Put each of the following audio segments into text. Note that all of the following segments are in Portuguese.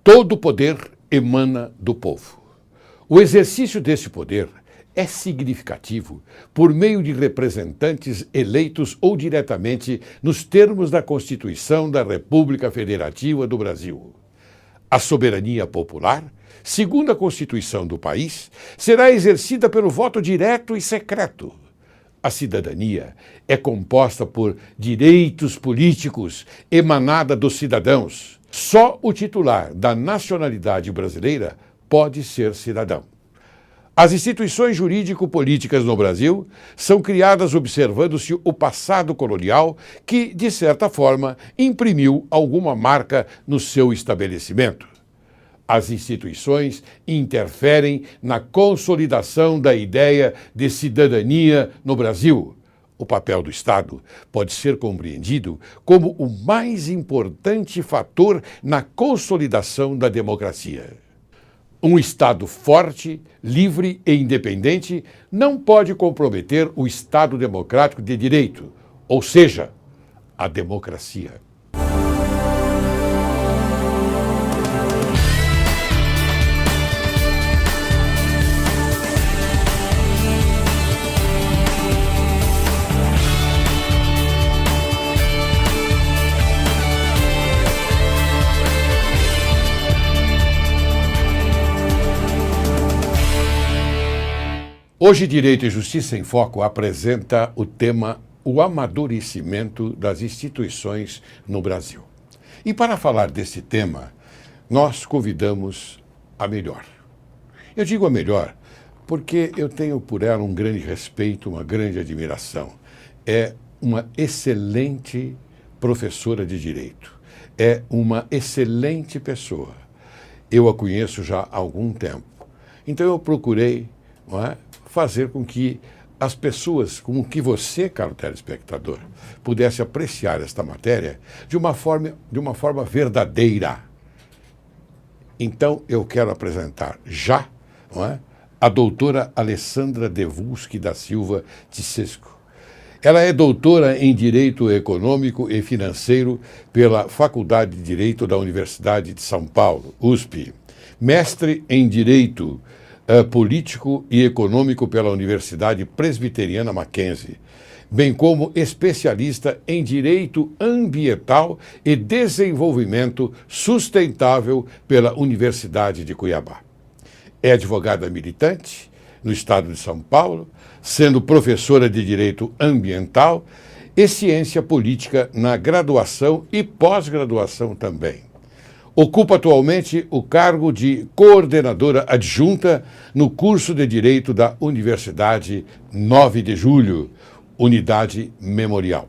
Todo o poder emana do povo. O exercício desse poder é significativo por meio de representantes eleitos ou diretamente nos termos da Constituição da República Federativa do Brasil. A soberania popular, segundo a Constituição do país, será exercida pelo voto direto e secreto. A cidadania é composta por direitos políticos emanada dos cidadãos. Só o titular da nacionalidade brasileira pode ser cidadão. As instituições jurídico-políticas no Brasil são criadas observando-se o passado colonial que, de certa forma, imprimiu alguma marca no seu estabelecimento. As instituições interferem na consolidação da ideia de cidadania no Brasil. O papel do Estado pode ser compreendido como o mais importante fator na consolidação da democracia. Um Estado forte, livre e independente não pode comprometer o Estado democrático de direito, ou seja, a democracia. Hoje, Direito e Justiça em Foco apresenta o tema O amadurecimento das instituições no Brasil. E para falar desse tema, nós convidamos a melhor. Eu digo a melhor porque eu tenho por ela um grande respeito, uma grande admiração. É uma excelente professora de Direito. É uma excelente pessoa. Eu a conheço já há algum tempo. Então eu procurei, não é, fazer com que as pessoas, com que você, caro telespectador, pudesse apreciar esta matéria de uma forma verdadeira. Então, eu quero apresentar já, não é, a doutora Alessandra Devulski da Silva Tissesco. Ela é doutora em Direito Econômico e Financeiro pela Faculdade de Direito da Universidade de São Paulo, USP. Mestre em Direito Político e Econômico pela Universidade Presbiteriana Mackenzie, bem como especialista em Direito Ambiental e Desenvolvimento Sustentável pela Universidade de Cuiabá. É advogada militante no estado de São Paulo, sendo professora de Direito Ambiental e Ciência Política na graduação e pós-graduação também. Ocupa atualmente o cargo de coordenadora adjunta no curso de Direito da Universidade 9 de Julho, Unidade Memorial.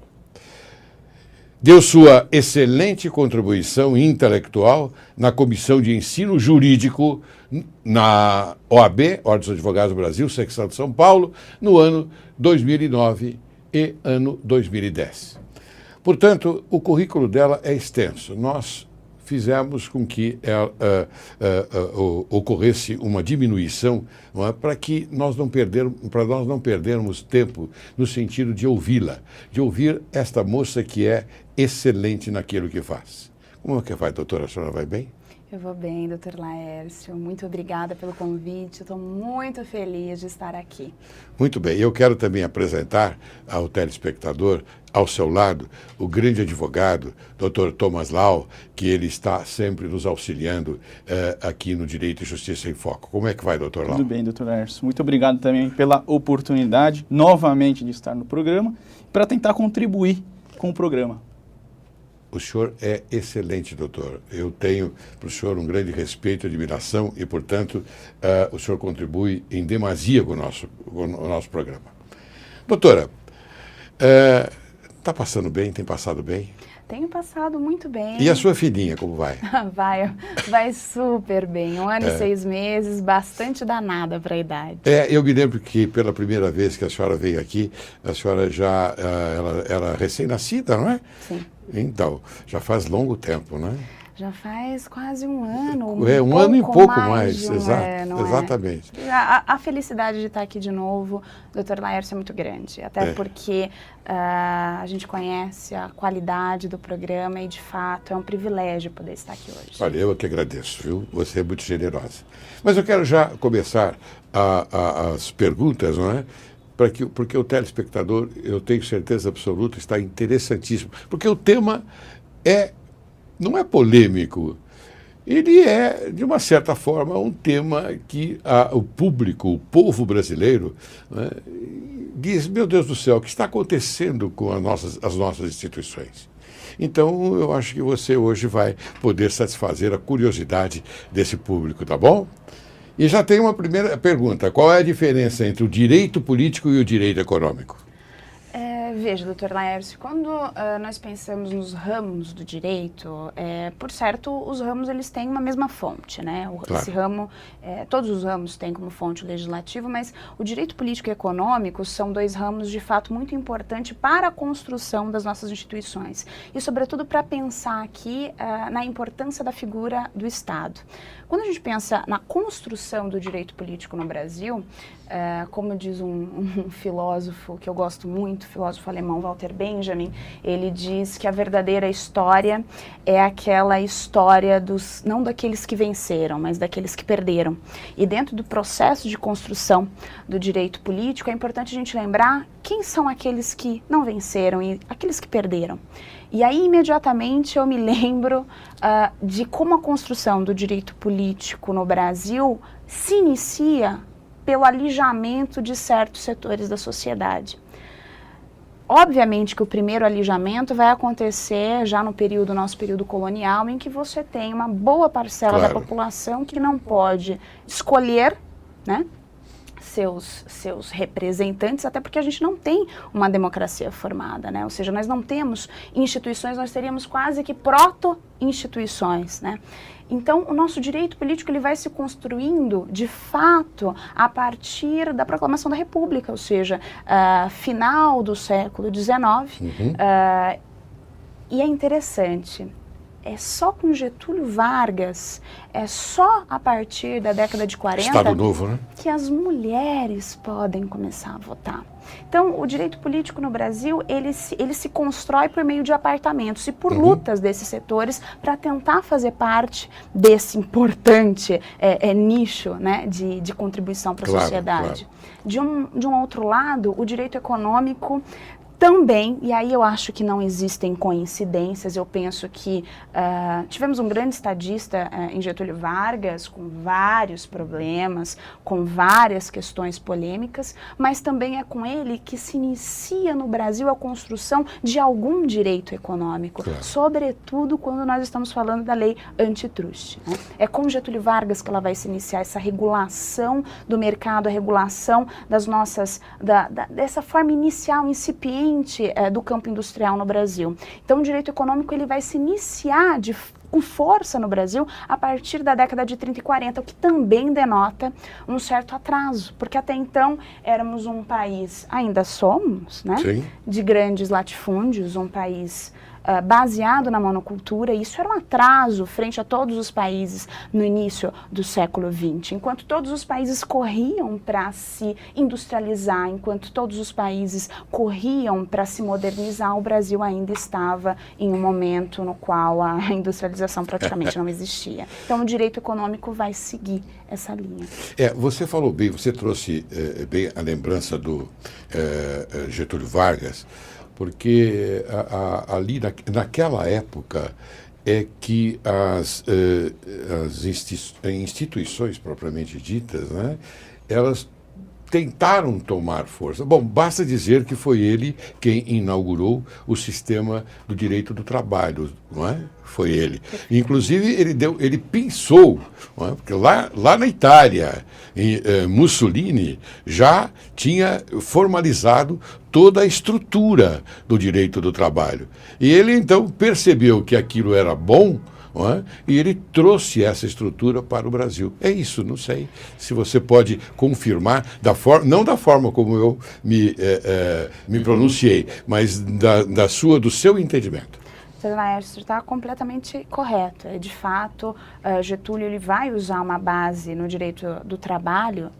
Deu sua excelente contribuição intelectual na Comissão de Ensino Jurídico na OAB, Ordem dos Advogados do Brasil, Secção de São Paulo, no ano 2009 e ano 2010. Portanto, o currículo dela é extenso. Nós fizemos com que ocorresse uma diminuição, não é, para nós não perdermos tempo no sentido de ouvi-la, de ouvir esta moça que é excelente naquilo que faz. Como é que vai, doutora? A senhora vai bem? Eu vou bem, doutor Laércio. Muito obrigada pelo convite. Estou muito feliz de estar aqui. Muito bem. Eu quero também apresentar ao telespectador, ao seu lado, o grande advogado, doutor Thomas Lau, que ele está sempre nos auxiliando aqui no Direito e Justiça em Foco. Como é que vai, doutor Lau? Tudo bem, doutor Laércio. Muito obrigado também pela oportunidade, novamente, de estar no programa, para tentar contribuir com o programa. O senhor é excelente, doutor. Eu tenho para o senhor um grande respeito e admiração e, portanto, o senhor contribui em demasia com o nosso programa. Doutora, está passando bem? Tem passado bem? Tenho passado muito bem. E a sua filhinha, como vai? Vai super bem. 1 ano e 6 meses, bastante danada para a idade. Eu me lembro que pela primeira vez que a senhora veio aqui, a senhora já era recém-nascida, não é? Sim. Então, já faz longo tempo, não é? Já faz quase um ano. Um ano e pouco mais, de um ano, exatamente. A felicidade de estar aqui de novo, Dr. Laércio, é muito grande. Até porque a gente conhece a qualidade do programa e, de fato, é um privilégio poder estar aqui hoje. Olha, eu que agradeço, viu? Você é muito generosa. Mas eu quero já começar as perguntas, não é? Porque o telespectador, eu tenho certeza absoluta, está interessantíssimo. Porque o tema não é polêmico. Ele é, de uma certa forma, um tema que o público, o povo brasileiro, né, diz, meu Deus do céu, o que está acontecendo com as nossas instituições? Então, eu acho que você hoje vai poder satisfazer a curiosidade desse público, tá bom? E já tem uma primeira pergunta. Qual é a diferença entre o direito político e o direito econômico? Veja, doutor Laércio, quando nós pensamos nos ramos do direito, por certo, os ramos eles têm uma mesma fonte, né? Claro. Esse ramo, todos os ramos têm como fonte o legislativo, mas o direito político e econômico são dois ramos de fato muito importantes para a construção das nossas instituições e, sobretudo, para pensar aqui na importância da figura do Estado. Quando a gente pensa na construção do direito político no Brasil, como diz um filósofo que eu gosto muito, filósofo alemão Walter Benjamin, ele diz que a verdadeira história é aquela história não daqueles que venceram, mas daqueles que perderam. E dentro do processo de construção do direito político, é importante a gente lembrar quem são aqueles que não venceram e aqueles que perderam. E aí, imediatamente, eu me lembro de como a construção do direito político no Brasil se inicia pelo alijamento de certos setores da sociedade. Obviamente que o primeiro alijamento vai acontecer já no nosso período colonial, em que você tem uma boa parcela da população que não pode escolher, né, seus representantes, até porque a gente não tem uma democracia formada, né? Ou seja, nós não temos instituições, nós teríamos quase que proto-instituições, né? Então, o nosso direito político ele vai se construindo, de fato, a partir da proclamação da República, ou seja, final do século XIX. E é interessante, é só com Getúlio Vargas, é só a partir da década de 40 Estado Novo, né? que as mulheres podem começar a votar. Então, o direito político no Brasil, ele se constrói por meio de apartamentos e por lutas desses setores para tentar fazer parte desse importante nicho, né, de contribuição para a sociedade. Claro. De um outro lado, o direito econômico também, e aí eu acho que não existem coincidências, eu penso que tivemos um grande estadista em Getúlio Vargas, com vários problemas, com várias questões polêmicas, mas também é com ele que se inicia no Brasil a construção de algum direito econômico, sobretudo quando nós estamos falando da lei antitruste, né? É com Getúlio Vargas que ela vai se iniciar essa regulação do mercado, a regulação das nossas, dessa forma inicial, incipiente, do campo industrial no Brasil. Então, o direito econômico ele vai se iniciar com força no Brasil a partir da década de 30 e 40, o que também denota um certo atraso, porque até então éramos um país, ainda somos, né, de grandes latifúndios, um país baseado na monocultura, e isso era um atraso frente a todos os países no início do século XX. Enquanto todos os países corriam para se industrializar, enquanto todos os países corriam para se modernizar, o Brasil ainda estava em um momento no qual a industrialização praticamente não existia. Então, o direito econômico vai seguir essa linha. Você falou bem, você trouxe bem a lembrança do Getúlio Vargas, porque ali naquela época é que as instituições propriamente ditas, né, elas tentaram tomar força. Bom, basta dizer que foi ele quem inaugurou o sistema do direito do trabalho, não é? Foi ele. Inclusive, ele pensou, não é? Porque lá na Itália, Mussolini já tinha formalizado toda a estrutura do direito do trabalho. E ele, então, percebeu que aquilo era bom, não é? E ele trouxe essa estrutura para o Brasil. É isso, não sei se você pode confirmar, não da forma como eu me pronunciei, mas do seu entendimento. Dr. Laércio, está completamente correto. De fato, Getúlio ele vai usar uma base no direito do trabalho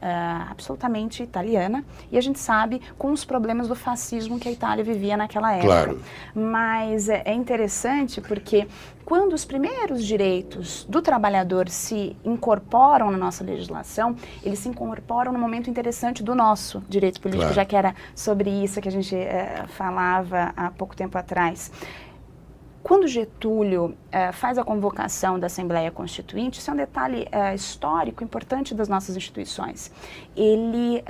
absolutamente italiana, e a gente sabe com os problemas do fascismo que a Itália vivia naquela época. Claro. Mas é interessante porque quando os primeiros direitos do trabalhador se incorporam na nossa legislação, eles se incorporam num momento interessante do nosso direito político, Claro. já que era sobre isso que a gente falava há pouco tempo atrás. Quando Getúlio faz a convocação da Assembleia Constituinte, isso é um detalhe histórico importante das nossas instituições. Ele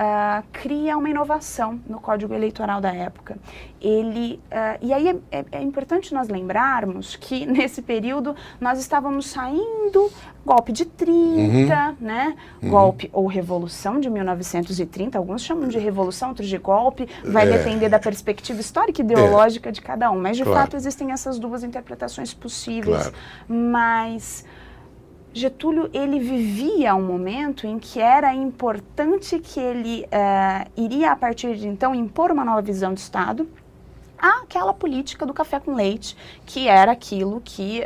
cria uma inovação no Código Eleitoral da época. E aí é importante nós lembrarmos que nesse período nós estávamos saindo golpe de 30, né? Golpe ou Revolução de 1930, alguns chamam de Revolução, outros de golpe, vai depender da perspectiva histórica e ideológica de cada um, mas de fato existem essas duas interpretações possíveis. Claro. Mas Getúlio, ele vivia um momento em que era importante que ele iria, a partir de então, impor uma nova visão de Estado, aquela política do café com leite, que era aquilo que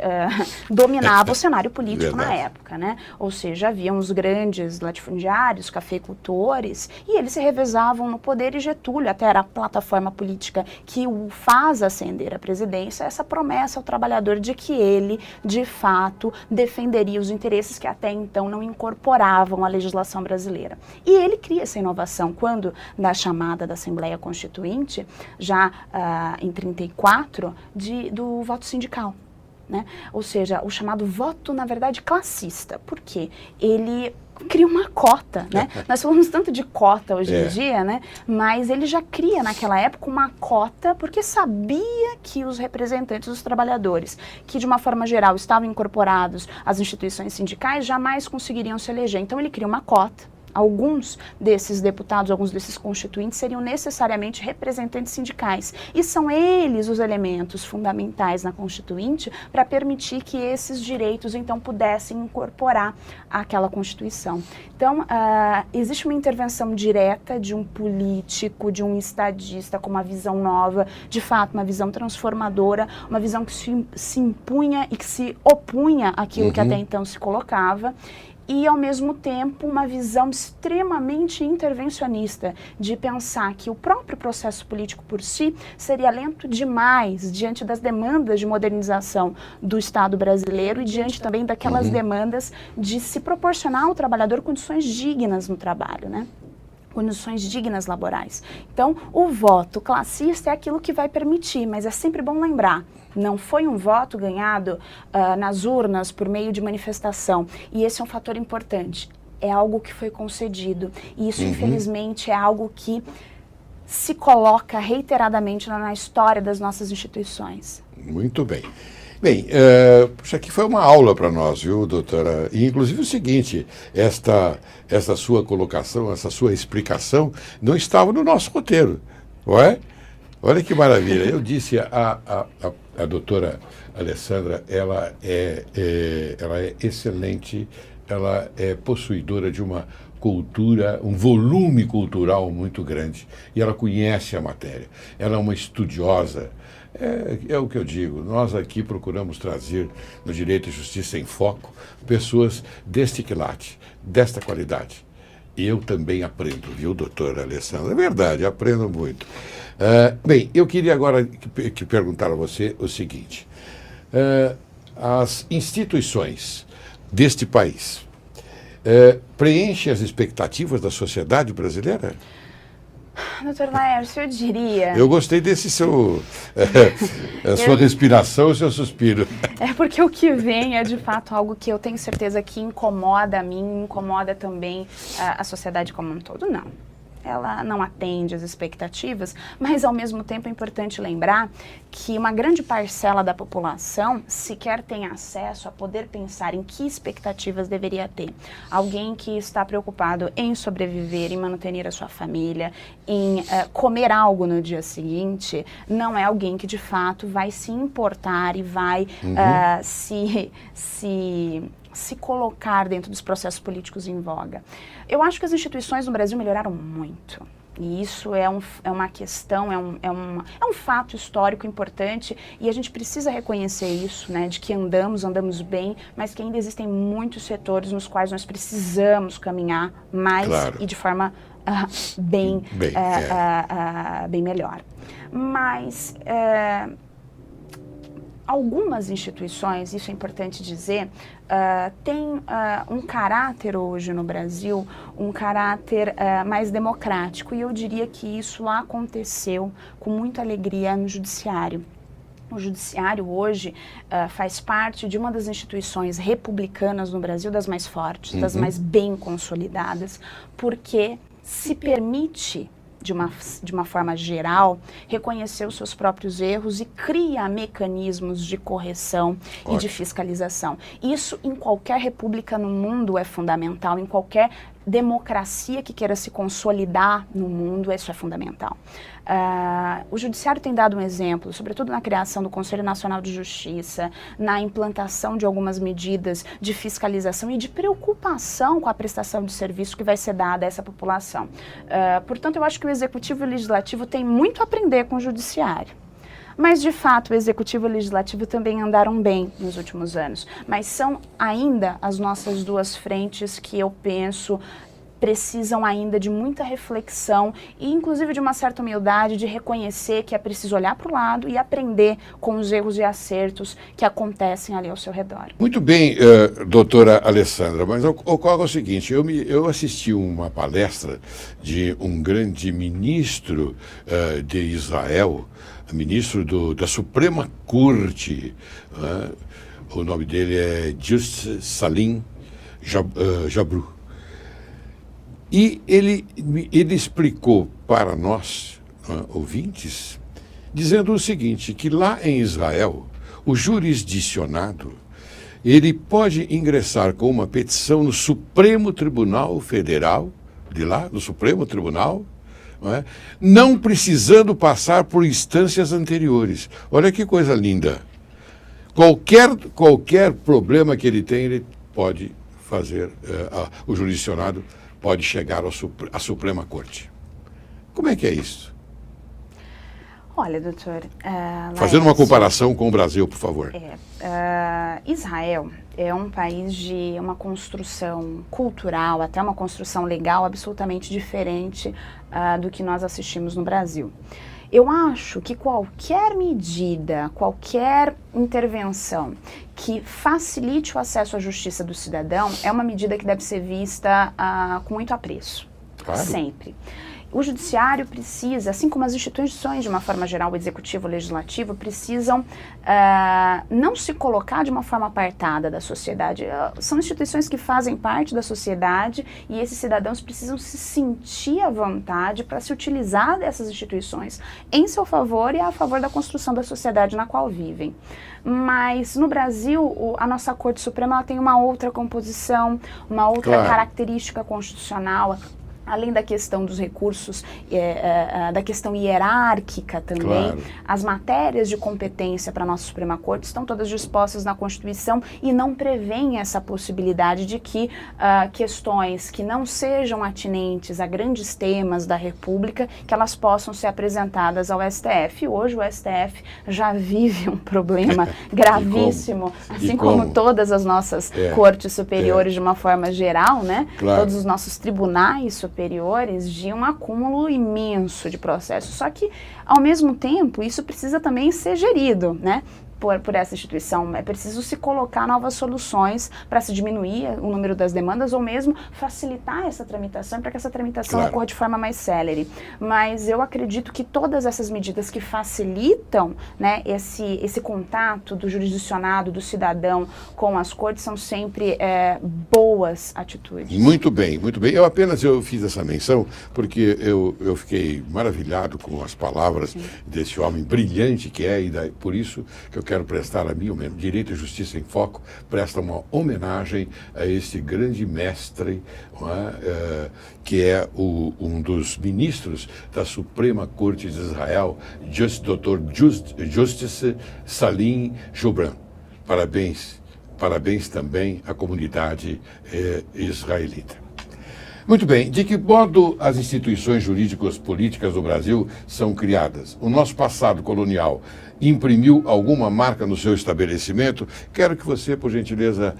dominava o cenário político na época, né? Ou seja, haviam os grandes latifundiários, cafeicultores, e eles se revezavam no poder, e Getúlio até era a plataforma política que o faz ascender à presidência, essa promessa ao trabalhador de que ele, de fato, defenderia os interesses que até então não incorporavam a legislação brasileira. E ele cria essa inovação quando, na chamada da Assembleia Constituinte, já em 34, do voto sindical, né? Ou seja, o chamado voto, na verdade, classista. Por quê? Ele cria uma cota, né? Nós falamos tanto de cota hoje em dia, né? Mas ele já cria naquela época uma cota porque sabia que os representantes dos trabalhadores, que de uma forma geral estavam incorporados às instituições sindicais, jamais conseguiriam se eleger. Então ele cria uma cota. Alguns desses deputados, alguns desses constituintes seriam necessariamente representantes sindicais. E são eles os elementos fundamentais na Constituinte para permitir que esses direitos, então, pudessem incorporar àquela Constituição. Então, existe uma intervenção direta de um político, de um estadista com uma visão nova, de fato, uma visão transformadora, uma visão que se impunha e que se opunha àquilo que até então se colocava. E, ao mesmo tempo, uma visão extremamente intervencionista de pensar que o próprio processo político por si seria lento demais diante das demandas de modernização do Estado brasileiro e diante também daquelas demandas de se proporcionar ao trabalhador condições dignas no trabalho, né? Condições dignas laborais. Então, o voto classista é aquilo que vai permitir, mas é sempre bom lembrar, não foi um voto ganhado nas urnas por meio de manifestação, e esse é um fator importante, é algo que foi concedido, e isso infelizmente é algo que se coloca reiteradamente na história das nossas instituições. Muito bem. Bem, isso aqui foi uma aula para nós, viu, doutora? E, inclusive, o seguinte, esta sua colocação, essa sua explicação não estava no nosso roteiro, não é? Olha que maravilha. Eu disse, a doutora Alessandra, ela é excelente, ela é possuidora de uma cultura, um volume cultural muito grande, e ela conhece a matéria. Ela é uma estudiosa. É o que eu digo, nós aqui procuramos trazer no Direito e Justiça em Foco pessoas deste quilate, desta qualidade. E eu também aprendo, viu, doutora Alessandra? É verdade, aprendo muito. Bem, eu queria agora que perguntar a você o seguinte. As instituições deste país preenchem as expectativas da sociedade brasileira? Doutor Laércio, eu diria... Eu gostei desse seu... sua respiração e seu suspiro. É porque o que vem é, de fato, algo que eu tenho certeza que incomoda a mim, incomoda também a sociedade como um todo. Não. Ela não atende às expectativas, mas, ao mesmo tempo, é importante lembrar que uma grande parcela da população sequer tem acesso a poder pensar em que expectativas deveria ter. Alguém que está preocupado em sobreviver, em manter a sua família, em comer algo no dia seguinte, não é alguém que, de fato, vai se importar e vai se colocar dentro dos processos políticos em voga. Eu acho que as instituições no Brasil melhoraram muito. E isso é uma questão, é um fato histórico importante e a gente precisa reconhecer isso, né, de que andamos bem, mas que ainda existem muitos setores nos quais nós precisamos caminhar mais e de forma bem melhor. Mas algumas instituições, isso é importante dizer, têm um caráter hoje no Brasil, um caráter mais democrático, e eu diria que isso aconteceu com muita alegria no Judiciário. O Judiciário hoje faz parte de uma das instituições republicanas no Brasil, das mais fortes, das mais bem consolidadas, porque se permite, de uma forma geral, reconhecer os seus próprios erros e cria mecanismos de correção e de fiscalização. Isso em qualquer república no mundo é fundamental, em qualquer democracia que queira se consolidar no mundo, isso é fundamental. O Judiciário tem dado um exemplo, sobretudo na criação do Conselho Nacional de Justiça, na implantação de algumas medidas de fiscalização e de preocupação com a prestação de serviço que vai ser dada a essa população. Portanto, eu acho que o Executivo e o Legislativo têm muito a aprender com o Judiciário. Mas, de fato, o Executivo e o Legislativo também andaram bem nos últimos anos. Mas são ainda as nossas duas frentes que eu penso precisam ainda de muita reflexão e, inclusive, de uma certa humildade de reconhecer que é preciso olhar para o lado e aprender com os erros e acertos que acontecem ali ao seu redor. Muito bem, doutora Alessandra, mas ocorre o seguinte, eu assisti uma palestra de um grande ministro de Israel, ministro da Suprema Corte, o nome dele é Just Salim Jabru. E ele explicou para nós, ouvintes, dizendo o seguinte, que lá em Israel, o jurisdicionado, ele pode ingressar com uma petição no Supremo Tribunal Federal, de lá, no Supremo Tribunal, não precisando passar por instâncias anteriores. Olha que coisa linda. Qualquer problema que ele tem, ele pode fazer, o jurisdicionado pode chegar à Suprema Corte. Como é que é isso? Olha, doutor... Fazendo uma comparação com o Brasil, por favor. Israel é um país de uma construção cultural, até uma construção legal absolutamente diferente do que nós assistimos no Brasil. Eu acho que qualquer medida, qualquer intervenção que facilite o acesso à justiça do cidadão é uma medida que deve ser vista com muito apreço, claro. Sempre. O judiciário precisa, assim como as instituições de uma forma geral, o executivo, o legislativo, precisam não se colocar de uma forma apartada da sociedade. São instituições que fazem parte da sociedade e esses cidadãos precisam se sentir à vontade para se utilizar dessas instituições em seu favor e a favor da construção da sociedade na qual vivem. Mas no Brasil, a nossa Corte Suprema ela tem uma outra composição, uma outra característica constitucional, além da questão dos recursos, da questão hierárquica também, claro. As matérias de competência para a nossa Suprema Corte estão todas dispostas na Constituição e não prevêem essa possibilidade de que questões que não sejam atinentes a grandes temas da República, que elas possam ser apresentadas ao STF. E hoje o STF já vive um problema gravíssimo, assim como todas as nossas cortes superiores de uma forma geral, né? Claro. Todos os nossos tribunais superiores, de um acúmulo imenso de processos. Só que, ao mesmo tempo, isso precisa também ser gerido, né? Por essa instituição. É preciso se colocar novas soluções para se diminuir o número das demandas ou mesmo facilitar essa tramitação para que essa tramitação ocorra de forma mais célere. Mas eu acredito que todas essas medidas que facilitam, né, esse contato do jurisdicionado, do cidadão com as cortes são sempre boas atitudes. Muito bem, muito bem. Eu fiz essa menção porque eu fiquei maravilhado com as palavras desse homem brilhante que é, e por isso que eu quero prestar a mim, o Direito e Justiça em Foco, presta uma homenagem a esse grande mestre, que é um dos ministros da Suprema Corte de Israel, Dr. Justice Salim Jabru. Parabéns também à comunidade israelita. Muito bem. De que modo as instituições jurídicas políticas do Brasil são criadas? O nosso passado colonial imprimiu alguma marca no seu estabelecimento? Quero que você, por gentileza,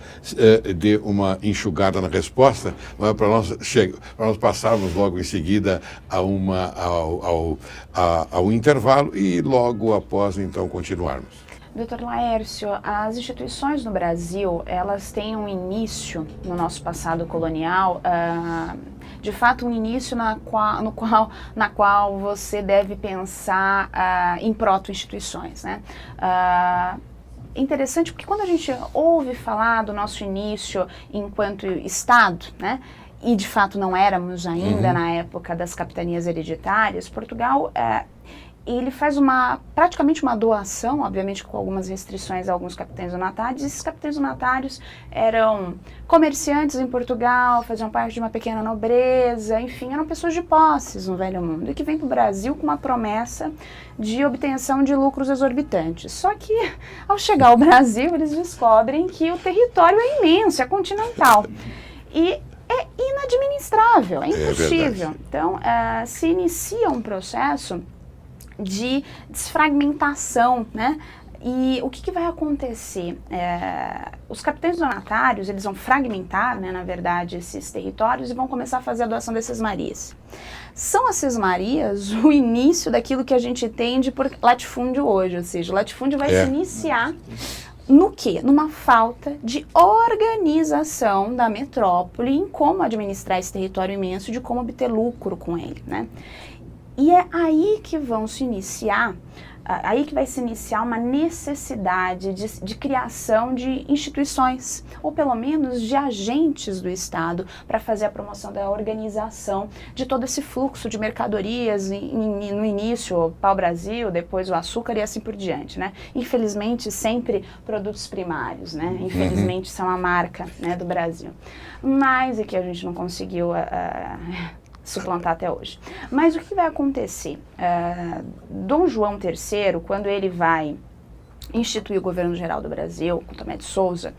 dê uma enxugada na resposta para nós passarmos logo em seguida ao intervalo e logo após, então, continuarmos. Doutor Laércio, as instituições no Brasil, elas têm um início no nosso passado colonial, de fato um início na qual você deve pensar em proto-instituições, né? Interessante porque quando a gente ouve falar do nosso início enquanto Estado, né? E de fato não éramos ainda na época das capitanias hereditárias, Portugal ele faz praticamente uma doação, obviamente com algumas restrições a alguns capitães donatários. Esses capitães donatários eram comerciantes em Portugal, faziam parte de uma pequena nobreza, enfim, eram pessoas de posses no Velho Mundo e que vêm para o Brasil com uma promessa de obtenção de lucros exorbitantes. Só que, ao chegar ao Brasil, eles descobrem que o território é imenso, é continental e é inadministrável, é impossível. Então, se inicia um processo de desfragmentação, né? E o que vai acontecer? Os capitães donatários, eles vão fragmentar, né, na verdade, esses territórios e vão começar a fazer a doação das sesmarias. São as sesmarias o início daquilo que a gente entende por latifúndio hoje, ou seja, o latifúndio vai se iniciar no quê? Numa falta de organização da metrópole em como administrar esse território imenso e de como obter lucro com ele, né? E é aí que vai se iniciar uma necessidade de criação de instituições, ou pelo menos de agentes do Estado, para fazer a promoção da organização de todo esse fluxo de mercadorias, no início o pau-brasil, depois o açúcar e assim por diante, né? Infelizmente, sempre produtos primários, né? Infelizmente, são a marca, né, do Brasil. Mas é que a gente não conseguiu suplantar até hoje. Mas o que vai acontecer? Dom João III, quando ele vai instituir o governo geral do Brasil, com Tomé de Souza,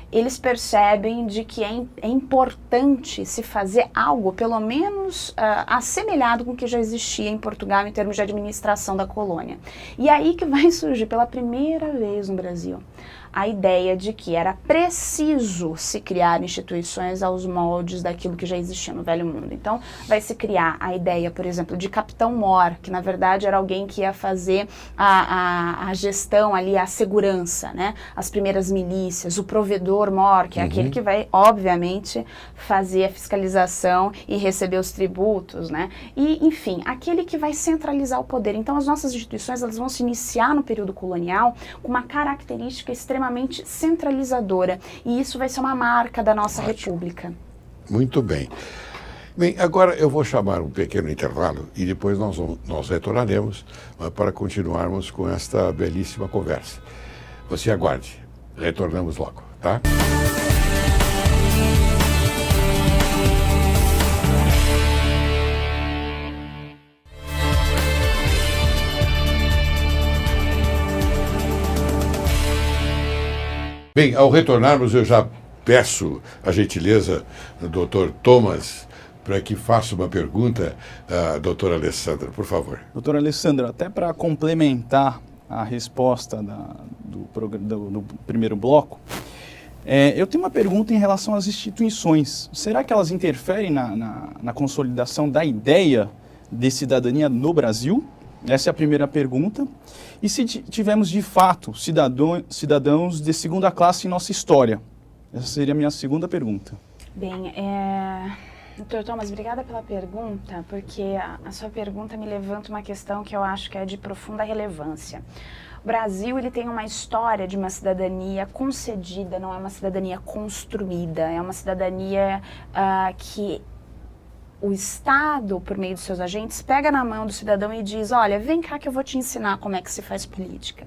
eles percebem de que é importante se fazer algo, pelo menos assemelhado com o que já existia em Portugal em termos de administração da colônia. E aí que vai surgir pela primeira vez no Brasil a ideia de que era preciso se criar instituições aos moldes daquilo que já existia no Velho Mundo. Então, vai se criar a ideia, por exemplo, de capitão-mor, que na verdade era alguém que ia fazer a gestão ali, a segurança, né? As primeiras milícias, o provedor-mor, que é aquele que vai, obviamente, fazer a fiscalização e receber os tributos, né? E, enfim, aquele que vai centralizar o poder. Então, as nossas instituições, elas vão se iniciar no período colonial com uma característica extremamente centralizadora, e isso vai ser uma marca da nossa República. Muito bem. Bem, agora eu vou chamar um pequeno intervalo e depois nós retornaremos para continuarmos com esta belíssima conversa. Você aguarde, retornamos logo, tá? Bem, ao retornarmos, eu já peço a gentileza do Dr. Thomas para que faça uma pergunta à doutora Alessandra, por favor. Doutora Alessandra, até para complementar a resposta do primeiro bloco, eu tenho uma pergunta em relação às instituições. Será que elas interferem na consolidação da ideia de cidadania no Brasil? Essa é a primeira pergunta. E se tivemos, de fato, cidadãos de segunda classe em nossa história? Essa seria a minha segunda pergunta. Bem, doutor Thomas, obrigada pela pergunta, porque a sua pergunta me levanta uma questão que eu acho que é de profunda relevância. O Brasil, ele tem uma história de uma cidadania concedida, não é uma cidadania construída, é uma cidadania que o Estado, por meio dos seus agentes, pega na mão do cidadão e diz, olha, vem cá que eu vou te ensinar como é que se faz política.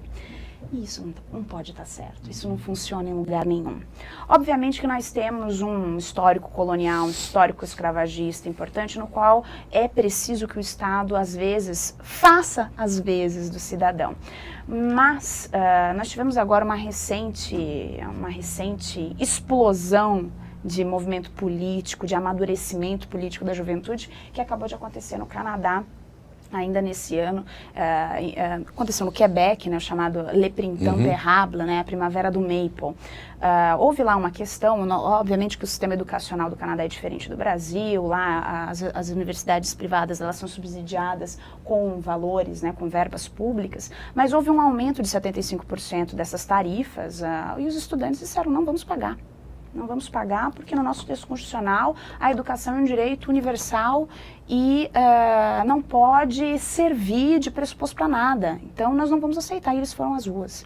E isso não pode estar certo, isso não funciona em lugar nenhum. Obviamente que nós temos um histórico colonial, um histórico escravagista importante, no qual é preciso que o Estado, às vezes, faça as vezes do cidadão. Mas nós tivemos agora uma recente explosão de movimento político, de amadurecimento político da juventude, que acabou de acontecer no Canadá, ainda nesse ano. Aconteceu no Quebec, né, chamado Le Printemps Érable, né, a primavera do maple. Houve lá uma questão, obviamente que o sistema educacional do Canadá é diferente do Brasil, lá as universidades privadas elas são subsidiadas com valores, né, com verbas públicas, mas houve um aumento de 75% dessas tarifas e os estudantes disseram, não vamos pagar. Não vamos pagar porque no nosso texto constitucional a educação é um direito universal e não pode servir de pressuposto para nada. Então nós não vamos aceitar. E eles foram às ruas.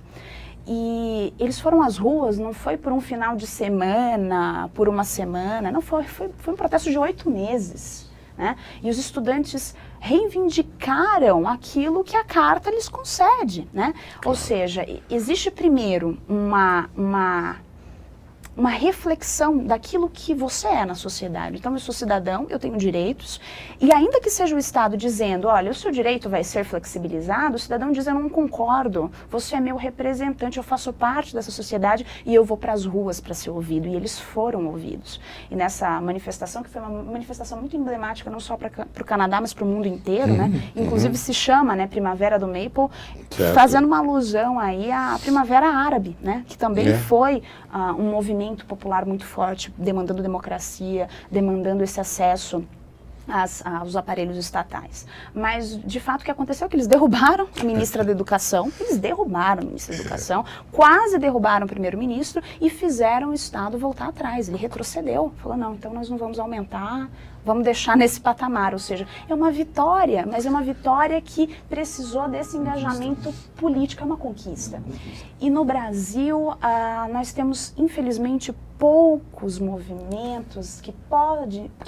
E eles foram às ruas, não foi por um final de semana, por uma semana, não foi um protesto de 8 meses. Né? E os estudantes reivindicaram aquilo que a carta lhes concede. Né? Ou seja, existe primeiro uma reflexão daquilo que você é na sociedade. Então, eu sou cidadão, eu tenho direitos, e ainda que seja o Estado dizendo, olha, o seu direito vai ser flexibilizado, o cidadão diz, eu não concordo, você é meu representante, eu faço parte dessa sociedade e eu vou para as ruas para ser ouvido. E eles foram ouvidos. E nessa manifestação, que foi uma manifestação muito emblemática, não só para o Canadá, mas para o mundo inteiro, né? Inclusive se chama, né, Primavera do Maple, certo, fazendo uma alusão aí à Primavera Árabe, né? Que também foi um movimento popular muito forte, demandando democracia, demandando esse acesso aos aparelhos estatais. Mas, de fato, o que aconteceu é que eles derrubaram a ministra da Educação, quase derrubaram o primeiro-ministro e fizeram o Estado voltar atrás. Ele retrocedeu, falou, não, então nós não vamos aumentar, vamos deixar nesse patamar. Ou seja, é uma vitória, mas é uma vitória que precisou desse engajamento político, é uma conquista. E no Brasil, nós temos, infelizmente, poucos movimentos que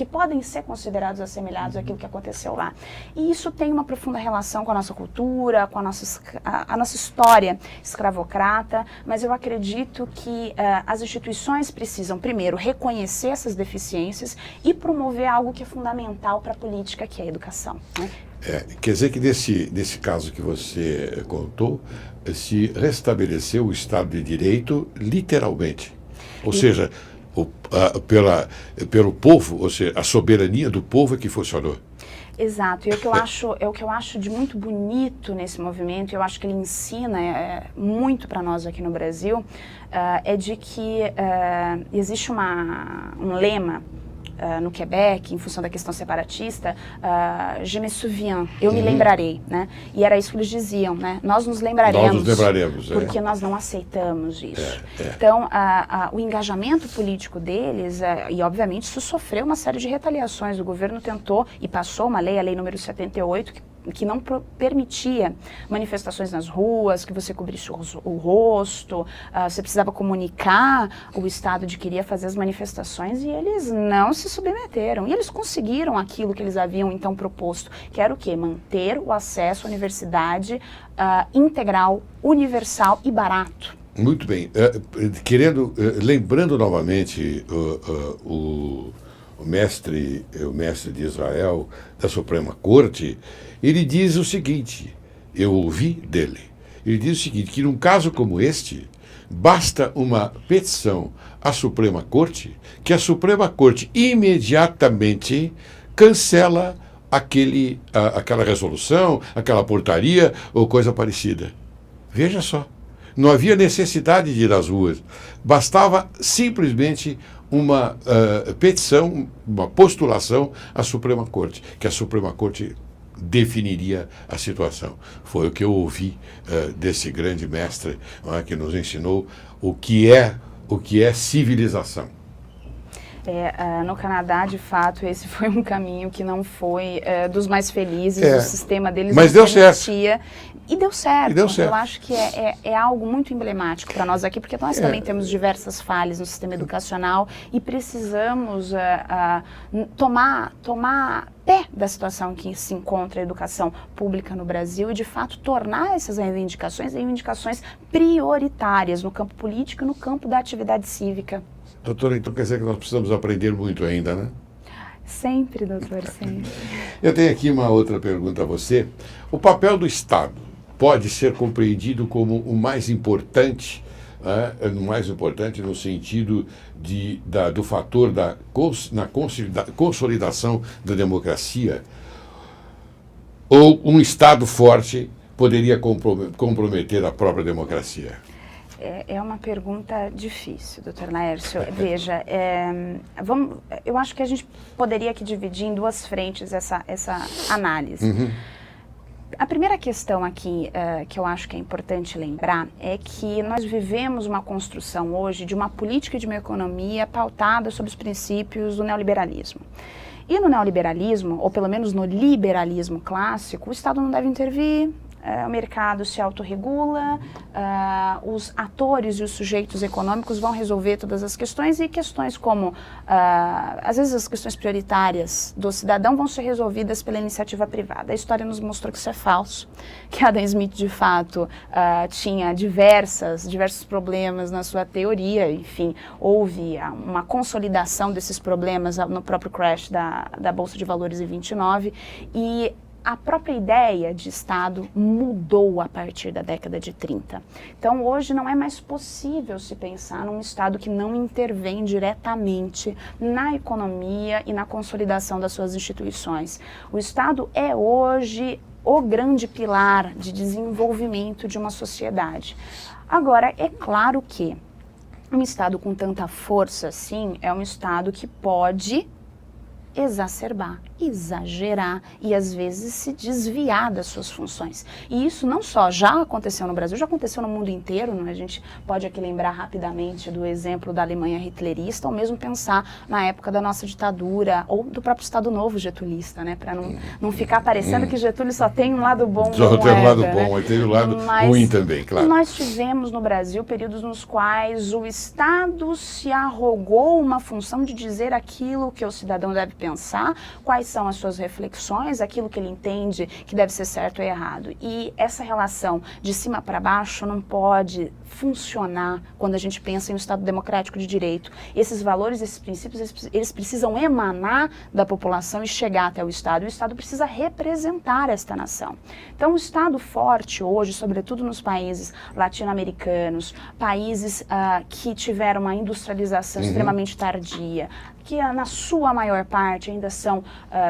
podem ser considerados assemelhados àquilo que aconteceu lá. E isso tem uma profunda relação com a nossa cultura, com a nossa história escravocrata, mas eu acredito que as instituições precisam, primeiro, reconhecer essas deficiências e promover algo que é fundamental para a política, que é a educação. Né? Quer dizer que nesse caso que você contou, se restabeleceu o Estado de Direito literalmente. Ou seja, pelo povo, ou seja, a soberania do povo é que funcionou. Exato, e o que eu acho de muito bonito nesse movimento, eu acho que ele ensina muito para nós aqui no Brasil, é de que existe um lema no Quebec, em função da questão separatista, je me souviens, eu me lembrarei, né? E era isso que eles diziam, né? Nós nos lembraremos, porque nós não aceitamos isso. Então, o engajamento político deles, e obviamente isso sofreu uma série de retaliações. O governo tentou e passou uma lei, a lei número 78, que não permitia manifestações nas ruas, que você cobrisse o rosto, você precisava comunicar o estado de que iria fazer as manifestações, e eles não se submeteram. E eles conseguiram aquilo que eles haviam então proposto, que era o quê? Manter o acesso à universidade integral, universal e barato. Muito bem. Lembrando novamente o mestre de Israel da Suprema Corte, ele diz o seguinte, eu ouvi dele, ele diz o seguinte, que num caso como este, basta uma petição à Suprema Corte, que a Suprema Corte imediatamente cancela aquela resolução, aquela portaria ou coisa parecida. Veja só, não havia necessidade de ir às ruas, bastava simplesmente uma petição, uma postulação à Suprema Corte, que a Suprema Corte definiria a situação. Foi o que eu ouvi desse grande mestre que nos ensinou o que é civilização. No Canadá, de fato, esse foi um caminho que não foi dos mais felizes, o sistema deles mas não deu certo. E deu certo. certo. Eu acho que é algo muito emblemático para nós aqui, porque nós também temos diversas falhas no sistema educacional e precisamos tomar pé da situação que se encontra a educação pública no Brasil e, de fato, tornar essas reivindicações prioritárias no campo político e no campo da atividade cívica. Doutora, então quer dizer que nós precisamos aprender muito ainda, né? Sempre, doutor, sempre. Eu tenho aqui uma outra pergunta a você. O papel do Estado pode ser compreendido como o mais importante no mais importante no sentido do fator na consolidação da democracia, ou um Estado forte poderia comprometer a própria democracia? É uma pergunta difícil, doutor Laércio. Veja, eu acho que a gente poderia aqui dividir em duas frentes essa análise. Uhum. A primeira questão aqui que eu acho que é importante lembrar é que nós vivemos uma construção hoje de uma política e de uma economia pautada sobre os princípios do neoliberalismo. E no neoliberalismo, ou pelo menos no liberalismo clássico, o Estado não deve intervir, o mercado se autorregula, os atores e os sujeitos econômicos vão resolver todas as questões, e questões como, às vezes as questões prioritárias do cidadão vão ser resolvidas pela iniciativa privada. A história nos mostrou que isso é falso, que Adam Smith de fato tinha diversos problemas na sua teoria. Enfim, houve uma consolidação desses problemas no próprio crash da Bolsa de Valores em 29, e a própria ideia de Estado mudou a partir da década de 30. Então, hoje não é mais possível se pensar num Estado que não intervém diretamente na economia e na consolidação das suas instituições. O Estado é hoje o grande pilar de desenvolvimento de uma sociedade. Agora, é claro que um Estado com tanta força assim é um Estado que pode exacerbar, exagerar e às vezes se desviar das suas funções. E isso não só já aconteceu no Brasil, já aconteceu no mundo inteiro, né? A gente pode aqui lembrar rapidamente do exemplo da Alemanha hitlerista, ou mesmo pensar na época da nossa ditadura, ou do próprio Estado Novo getulista, né? Para não ficar parecendo que Getúlio só tem um lado bom. Só tem um lado né? bom, e tem um lado ruim também, claro. Nós tivemos no Brasil períodos nos quais o Estado se arrogou uma função de dizer aquilo que o cidadão deve pensar, quais são as suas reflexões, aquilo que ele entende que deve ser certo ou errado. E essa relação de cima para baixo não pode funcionar quando a gente pensa em um Estado democrático de direito. Esses valores, esses princípios, eles precisam emanar da população e chegar até o Estado. O Estado precisa representar esta nação. Então, o Estado forte hoje, sobretudo nos países latino-americanos, países que tiveram uma industrialização extremamente tardia, que na sua maior parte ainda são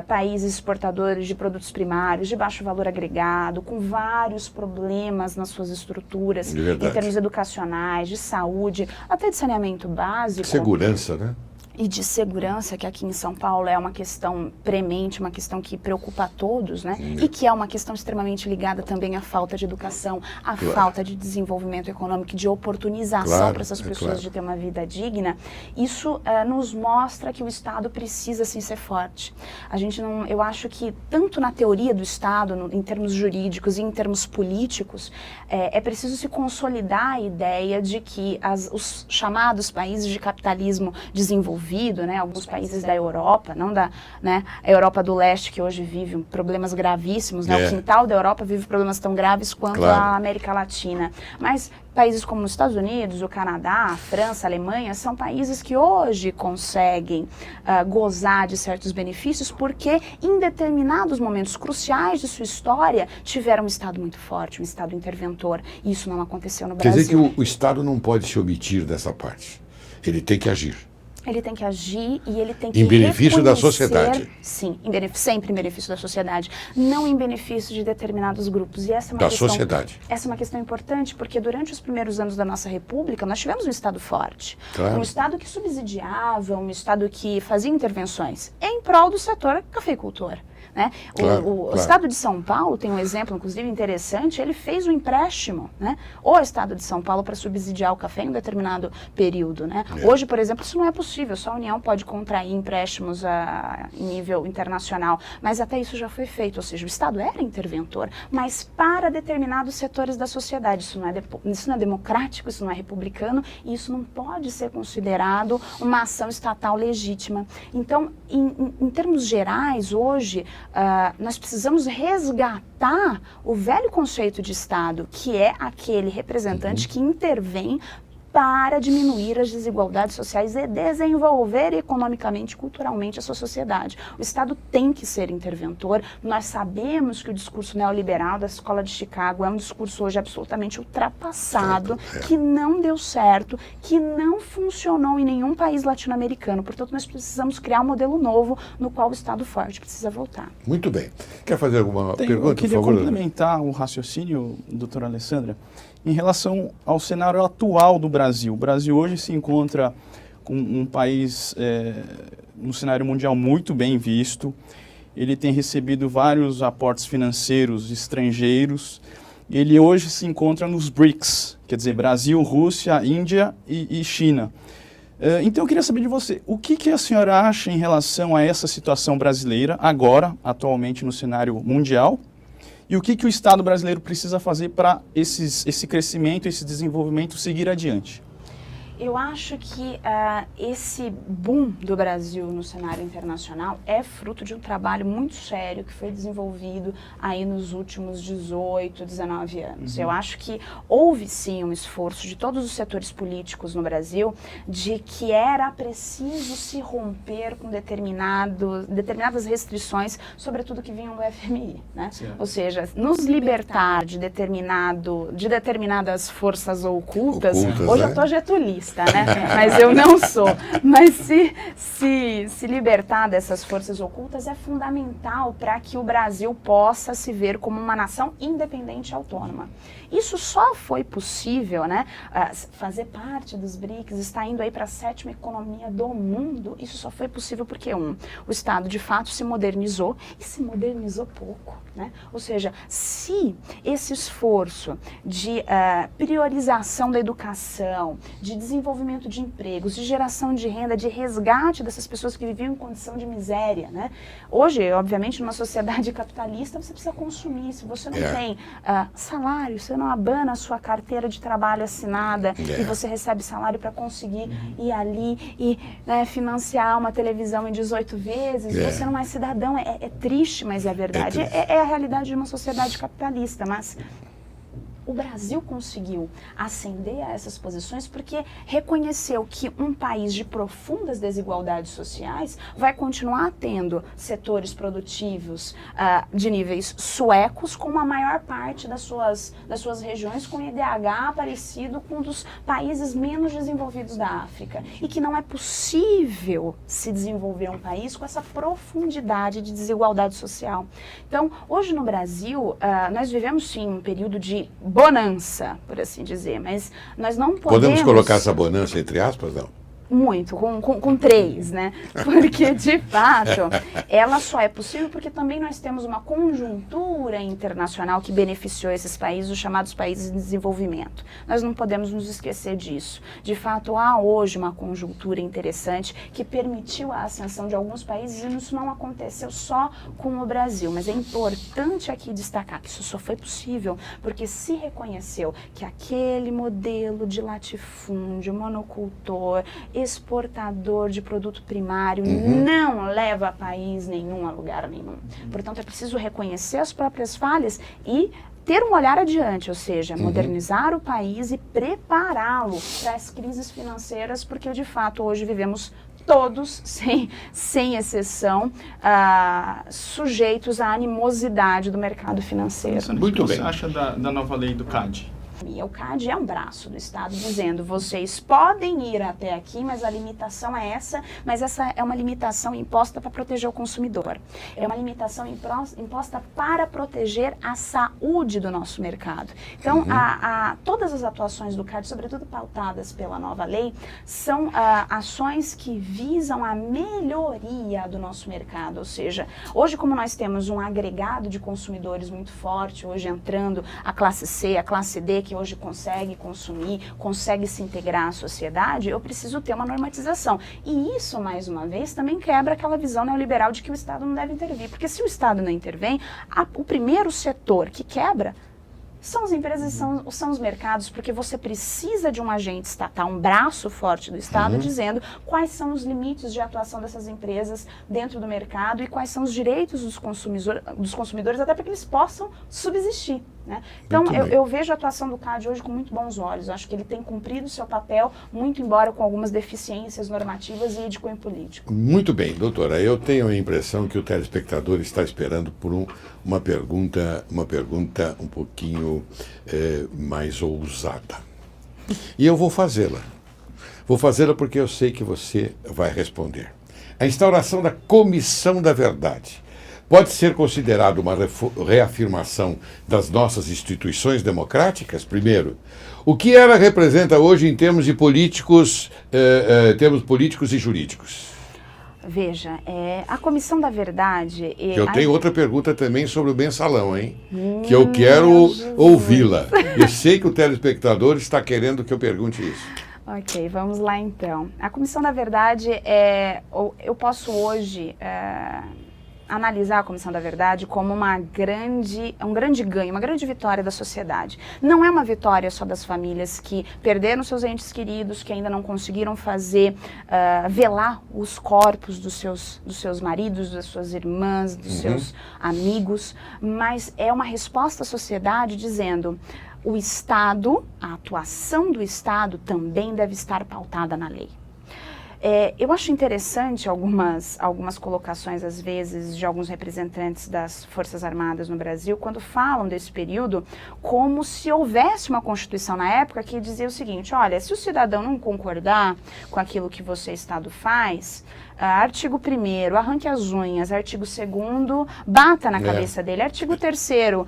países exportadores de produtos primários, de baixo valor agregado, com vários problemas nas suas estruturas, em termos educacionais, de saúde, até de saneamento básico. Segurança, né? E de segurança, que aqui em São Paulo é uma questão premente, uma questão que preocupa a todos, né? E que é uma questão extremamente ligada também à falta de educação, à falta de desenvolvimento econômico, de oportunização para essas pessoas de ter uma vida digna. Isso nos mostra que o Estado precisa sim ser forte. Eu acho que tanto na teoria do Estado, em termos jurídicos e em termos políticos, é preciso se consolidar a ideia de que os chamados países de capitalismo desenvolvido, né, alguns países da Europa, não da, né, a Europa do Leste, que hoje vive problemas gravíssimos, né, o quintal da Europa vive problemas tão graves quanto a América Latina, mas países como os Estados Unidos, o Canadá, a França, a Alemanha, são países que hoje conseguem gozar de certos benefícios porque em determinados momentos cruciais de sua história tiveram um Estado muito forte, um Estado interventor, e isso não aconteceu no Brasil. Quer dizer que o Estado não pode se omitir dessa parte, ele tem que agir. Ele tem que agir e ele tem que em benefício da sociedade. Sim, sempre em benefício da sociedade, não em benefício de determinados grupos. E essa é uma questão, sociedade. Essa é uma questão importante, porque durante os primeiros anos da nossa República, nós tivemos um Estado forte. Claro. Um Estado que subsidiava, um Estado que fazia intervenções em prol do setor cafeicultor. Né? O Estado de São Paulo tem um exemplo, inclusive, interessante. Ele fez um empréstimo, né? O Estado de São Paulo para subsidiar o café em um determinado período. Né? Hoje, por exemplo, isso não é possível. Só a União pode contrair empréstimos em nível internacional. Mas até isso já foi feito. Ou seja, o Estado era interventor, mas para determinados setores da sociedade. Isso não é democrático, isso não é republicano, e isso não pode ser considerado uma ação estatal legítima. Então, em termos gerais, hoje, nós precisamos resgatar o velho conceito de Estado, que é aquele representante que intervém para diminuir as desigualdades sociais e desenvolver economicamente e culturalmente a sua sociedade. O Estado tem que ser interventor. Nós sabemos que o discurso neoliberal da Escola de Chicago é um discurso hoje absolutamente ultrapassado, que não deu certo, que não funcionou em nenhum país latino-americano. Portanto, nós precisamos criar um modelo novo no qual o Estado forte precisa voltar. Muito bem. Quer fazer alguma pergunta, Eu queria por favor? complementar o raciocínio, doutora Alessandra, em relação ao cenário atual do Brasil. O Brasil hoje se encontra com um país no cenário mundial muito bem visto. Ele tem recebido vários aportes financeiros estrangeiros. Ele hoje se encontra nos BRICS, quer dizer, Brasil, Rússia, Índia e China. Então eu queria saber de você, o que a senhora acha em relação a essa situação brasileira, agora, atualmente no cenário mundial? E o que o Estado brasileiro precisa fazer para esse crescimento, esse desenvolvimento seguir adiante? Eu acho que esse boom do Brasil no cenário internacional é fruto de um trabalho muito sério que foi desenvolvido aí nos últimos 18, 19 anos. Eu acho que houve sim um esforço de todos os setores políticos no Brasil de que era preciso se romper com determinadas restrições, sobretudo que vinham do FMI, né? Ou seja, nos libertar de determinadas forças ocultas. Hoje eu tô getulista, né? Mas eu não sou. Mas se libertar dessas forças ocultas é fundamental para que o Brasil possa se ver como uma nação independente e autônoma. Isso só foi possível, né? Fazer parte dos BRICS, estar indo aí para a 7ª economia do mundo, isso só foi possível porque, o Estado de fato se modernizou e se modernizou pouco, né? Ou seja, se esse esforço de priorização da educação, de desenvolvimento de empregos, de geração de renda, de resgate dessas pessoas que viviam em condição de miséria, né? Hoje, obviamente, numa sociedade capitalista, você precisa consumir. Se você não tem salário, você não abana a sua carteira de trabalho assinada e você recebe salário para conseguir ir ali e financiar uma televisão em 18 vezes, você não é cidadão. É triste, mas é verdade. É a realidade de uma sociedade capitalista, mas o Brasil conseguiu ascender a essas posições porque reconheceu que um país de profundas desigualdades sociais vai continuar tendo setores produtivos de níveis suecos, como a maior parte das suas regiões com IDH parecido com um dos países menos desenvolvidos da África. E que não é possível se desenvolver um país com essa profundidade de desigualdade social. Então, hoje no Brasil, nós vivemos sim um período de bonança, por assim dizer, mas nós não podemos... Podemos colocar essa bonança entre aspas, não? Muito, com 3, né? Porque, de fato, ela só é possível porque também nós temos uma conjuntura internacional que beneficiou esses países, os chamados países em desenvolvimento. Nós não podemos nos esquecer disso. De fato, há hoje uma conjuntura interessante que permitiu a ascensão de alguns países e isso não aconteceu só com o Brasil. Mas é importante aqui destacar que isso só foi possível porque se reconheceu que aquele modelo de latifúndio, monocultor, exportador de produto primário não leva país nenhum a lugar nenhum. Portanto, é preciso reconhecer as próprias falhas e ter um olhar adiante, ou seja, modernizar o país e prepará-lo para as crises financeiras, porque de fato hoje vivemos todos, sem exceção, sujeitos à animosidade do mercado financeiro. Muito bem. O que você acha da nova lei do CAD? O CAD é um braço do Estado dizendo, vocês podem ir até aqui, mas a limitação é essa, mas essa é uma limitação imposta para proteger o consumidor. É uma limitação imposta para proteger a saúde do nosso mercado. Então, todas as atuações do CAD, sobretudo pautadas pela nova lei, são ações que visam a melhoria do nosso mercado. Ou seja, hoje como nós temos um agregado de consumidores muito forte, hoje entrando a classe C, a classe D, que hoje consegue consumir, consegue se integrar à sociedade, eu preciso ter uma normatização. E isso, mais uma vez, também quebra aquela visão neoliberal de que o Estado não deve intervir. Porque se o Estado não intervém, o primeiro setor que quebra são as empresas, são os mercados, porque você precisa de um agente estatal, um braço forte do Estado, dizendo quais são os limites de atuação dessas empresas dentro do mercado e quais são os direitos dos consumidores, até para que eles possam subsistir. né? Então, Muito bem. eu vejo a atuação do CAD hoje com muito bons olhos. Acho que ele tem cumprido o seu papel, muito embora com algumas deficiências normativas e de cunho político. Muito bem, doutora. Eu tenho a impressão que o telespectador está esperando por uma pergunta um pouquinho mais ousada. E eu vou fazê-la. Vou fazê-la porque eu sei que você vai responder. A instauração da Comissão da Verdade pode ser considerado uma reafirmação das nossas instituições democráticas? Primeiro, o que ela representa hoje em termos de políticos, termos políticos e jurídicos? Veja, a Comissão da Verdade... Eu tenho outra pergunta também sobre o mensalão, hein? Que eu quero ouvi-la. Eu sei que o telespectador está querendo que eu pergunte isso. Ok, vamos lá então. A Comissão da Verdade, eu posso hoje analisar a Comissão da Verdade como um grande ganho, uma grande vitória da sociedade. Não é uma vitória só das famílias que perderam seus entes queridos, que ainda não conseguiram velar os corpos dos seus maridos, das suas irmãs, dos seus amigos, mas é uma resposta à sociedade dizendo: o Estado, a atuação do Estado também deve estar pautada na lei. Eu acho interessante algumas colocações, às vezes, de alguns representantes das Forças Armadas no Brasil, quando falam desse período, como se houvesse uma Constituição na época que dizia o seguinte: olha, se o cidadão não concordar com aquilo que você, Estado, faz, artigo 1º, arranque as unhas, artigo 2º, bata na cabeça dele, artigo 3º,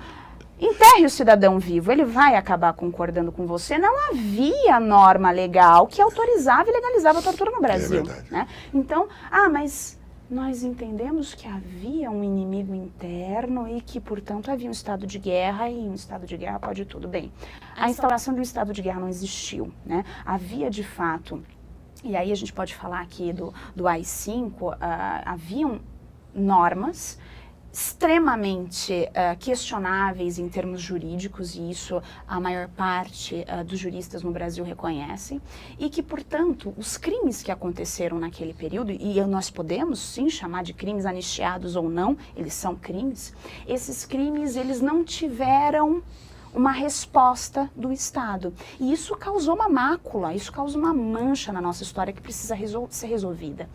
enterre o cidadão vivo, ele vai acabar concordando com você. Não havia norma legal que autorizava e legalizava a tortura no Brasil. É verdade. Né? Então, mas nós entendemos que havia um inimigo interno e que, portanto, havia um estado de guerra, e um estado de guerra pode tudo. Bem, a instauração do estado de guerra não existiu. Né? Havia, de fato, e aí a gente pode falar aqui do AI-5, haviam normas extremamente questionáveis em termos jurídicos, e isso a maior parte dos juristas no Brasil reconhecem, e que, portanto, os crimes que aconteceram naquele período, e nós podemos sim chamar de crimes anistiados ou não, eles são crimes, esses crimes eles não tiveram uma resposta do Estado. E isso causou uma mácula, isso causou uma mancha na nossa história que precisa ser resolvida.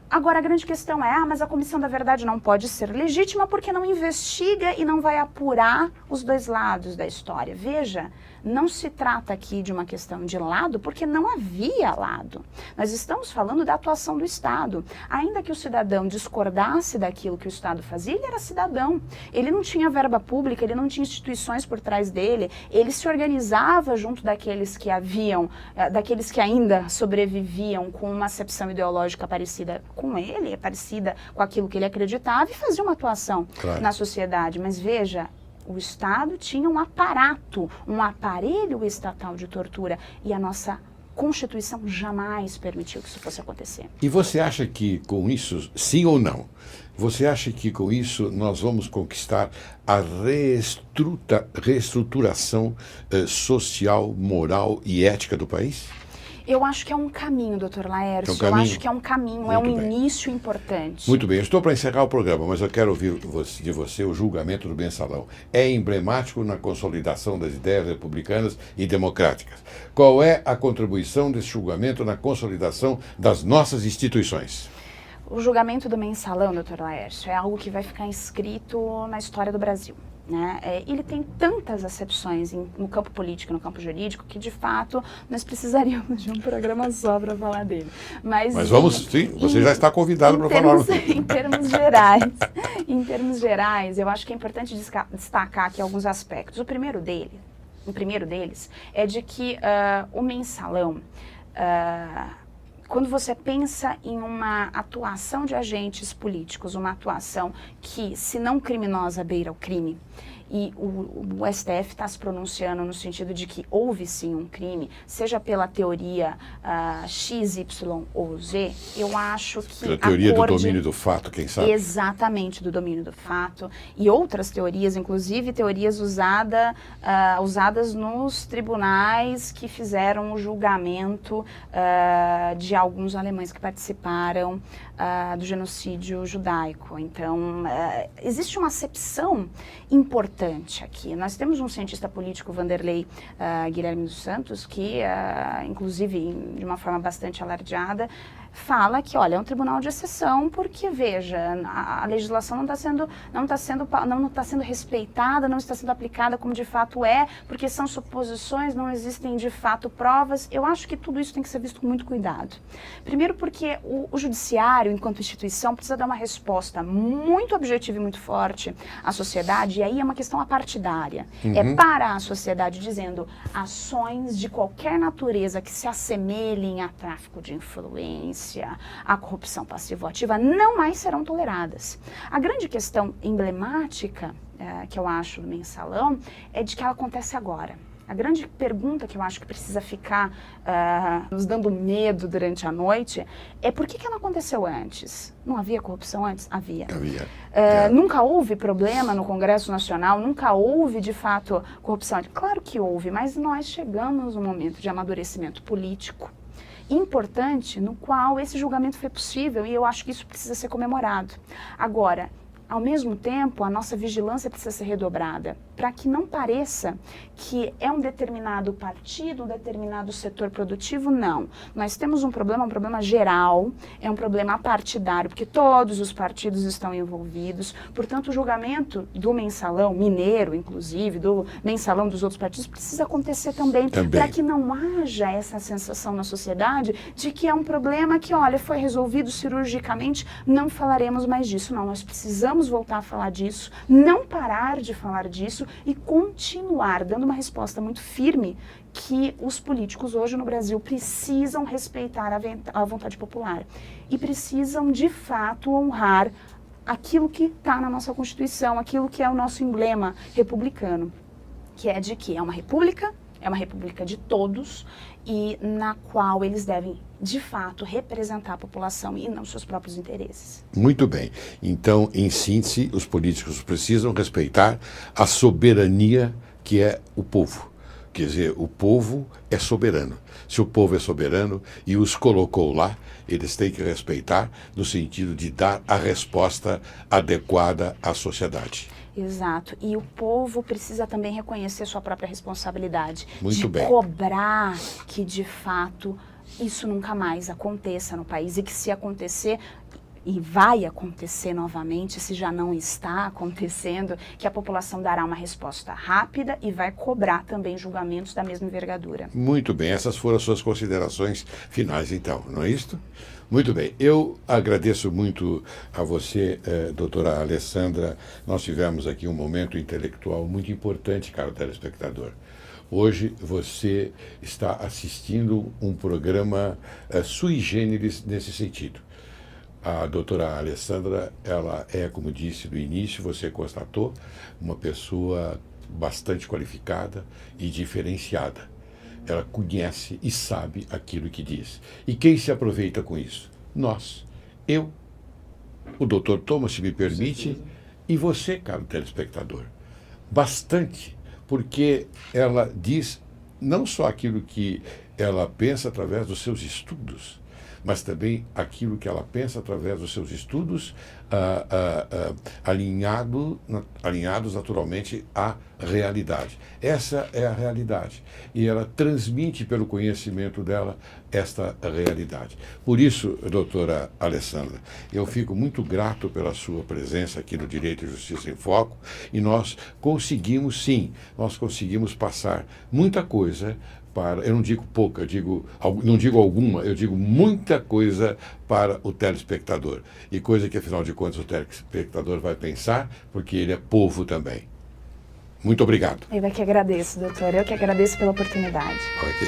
Agora, a grande questão mas a Comissão da Verdade não pode ser legítima porque não investiga e não vai apurar os dois lados da história. Veja, não se trata aqui de uma questão de lado, porque não havia lado. Nós estamos falando da atuação do Estado. Ainda que o cidadão discordasse daquilo que o Estado fazia, ele era cidadão. Ele não tinha verba pública, ele não tinha instituições por trás dele, ele se organizava junto daqueles que ainda sobreviviam com uma acepção ideológica parecida com ele, parecida com aquilo que ele acreditava, e fazia uma atuação na sociedade. Mas veja, o Estado tinha um aparato, um aparelho estatal de tortura, e a nossa Constituição jamais permitiu que isso fosse acontecer. E você acha que com isso, sim ou não, você acha que com isso nós vamos conquistar a reestruturação social, moral e ética do país? Eu acho que é um caminho, doutor Laércio. Eu acho que é um caminho, é um início importante. Muito bem, eu estou para encerrar o programa, mas eu quero ouvir de você o julgamento do mensalão. É emblemático na consolidação das ideias republicanas e democráticas. Qual é a contribuição desse julgamento na consolidação das nossas instituições? O julgamento do mensalão, doutor Laércio, é algo que vai ficar inscrito na história do Brasil. Né? Ele tem tantas acepções no campo político e no campo jurídico que, de fato, nós precisaríamos de um programa só para falar dele. Mas vamos, sim, você já está convidado para falar. Em termos gerais, eu acho que é importante destacar aqui alguns aspectos. O primeiro deles é de que o mensalão, quando você pensa em uma atuação de agentes políticos, uma atuação que, se não criminosa, beira o crime, e o STF está se pronunciando no sentido de que houve sim um crime, seja pela teoria X, Y ou Z, eu acho que pela teoria do domínio do fato, quem sabe? Exatamente, do domínio do fato, e outras teorias, inclusive teorias usadas nos tribunais que fizeram o julgamento de alguns alemães que participaram do genocídio judaico. Então, existe uma acepção importante aqui. Nós temos um cientista político, Vanderlei Guilherme dos Santos, que, inclusive, de uma forma bastante alardeada, fala que, olha, é um tribunal de exceção porque, veja, a legislação não está sendo respeitada, não está sendo aplicada como de fato é, porque são suposições, não existem de fato provas. Eu acho que tudo isso tem que ser visto com muito cuidado. Primeiro porque o judiciário, enquanto instituição, precisa dar uma resposta muito objetiva e muito forte à sociedade, e aí é uma questão apartidária. É para a sociedade, dizendo ações de qualquer natureza que se assemelhem a tráfico de influência, a corrupção passivo-ativa, não mais serão toleradas. A grande questão emblemática que eu acho do mensalão é de que ela acontece agora. A grande pergunta que eu acho que precisa ficar nos dando medo durante a noite é por que ela aconteceu antes? Não havia corrupção antes? Havia. Nunca houve problema no Congresso Nacional, nunca houve de fato corrupção. Claro que houve, mas nós chegamos num momento de amadurecimento político importante no qual esse julgamento foi possível e eu acho que isso precisa ser comemorado. Agora, ao mesmo tempo, a nossa vigilância precisa ser redobrada para que não pareça que é um determinado partido, um determinado setor produtivo, não. Nós temos um problema geral, é um problema partidário, porque todos os partidos estão envolvidos, portanto o julgamento do mensalão mineiro, inclusive, do mensalão dos outros partidos, precisa acontecer também. Para que não haja essa sensação na sociedade de que é um problema que, olha, foi resolvido cirurgicamente, não falaremos mais disso. Não, nós precisamos voltar a falar disso, não parar de falar disso e continuar dando uma resposta muito firme que os políticos hoje no Brasil precisam respeitar a vontade popular e precisam, de fato, honrar aquilo que está na nossa Constituição, aquilo que é o nosso emblema republicano, que é de que é uma república de todos e na qual eles devem, de fato, representar a população e não seus próprios interesses. Muito bem. Então, em síntese, os políticos precisam respeitar a soberania que é o povo. Quer dizer, o povo é soberano. Se o povo é soberano e os colocou lá, eles têm que respeitar no sentido de dar a resposta adequada à sociedade. Exato. E o povo precisa também reconhecer sua própria responsabilidade. Muito bem. Cobrar que, de fato, isso nunca mais aconteça no país e que se acontecer, e vai acontecer novamente, se já não está acontecendo, que a população dará uma resposta rápida e vai cobrar também julgamentos da mesma envergadura. Muito bem. Essas foram as suas considerações finais, então, não é isso? Muito bem, eu agradeço muito a você, doutora Alessandra. Nós tivemos aqui um momento intelectual muito importante, caro telespectador. Hoje você está assistindo um programa sui generis nesse sentido. A doutora Alessandra, ela é, como disse no início, você constatou, uma pessoa bastante qualificada e diferenciada. Ela conhece e sabe aquilo que diz. E quem se aproveita com isso? Nós. Eu, o doutor Thomas, se me permite, e você, caro telespectador. Bastante, porque ela diz não só aquilo que ela pensa através dos seus estudos, mas também aquilo que ela pensa através dos seus estudos alinhados naturalmente à realidade. Essa é a realidade. E ela transmite pelo conhecimento dela esta realidade. Por isso, doutora Alessandra, eu fico muito grato pela sua presença aqui no Direito e Justiça em Foco e nós conseguimos, sim, passar muita coisa eu não digo pouca, não digo alguma, eu digo muita coisa para o telespectador. E coisa que, afinal de contas, o telespectador vai pensar, porque ele é povo também. Muito obrigado. Eu que agradeço, doutor. Eu que agradeço pela oportunidade. Ok.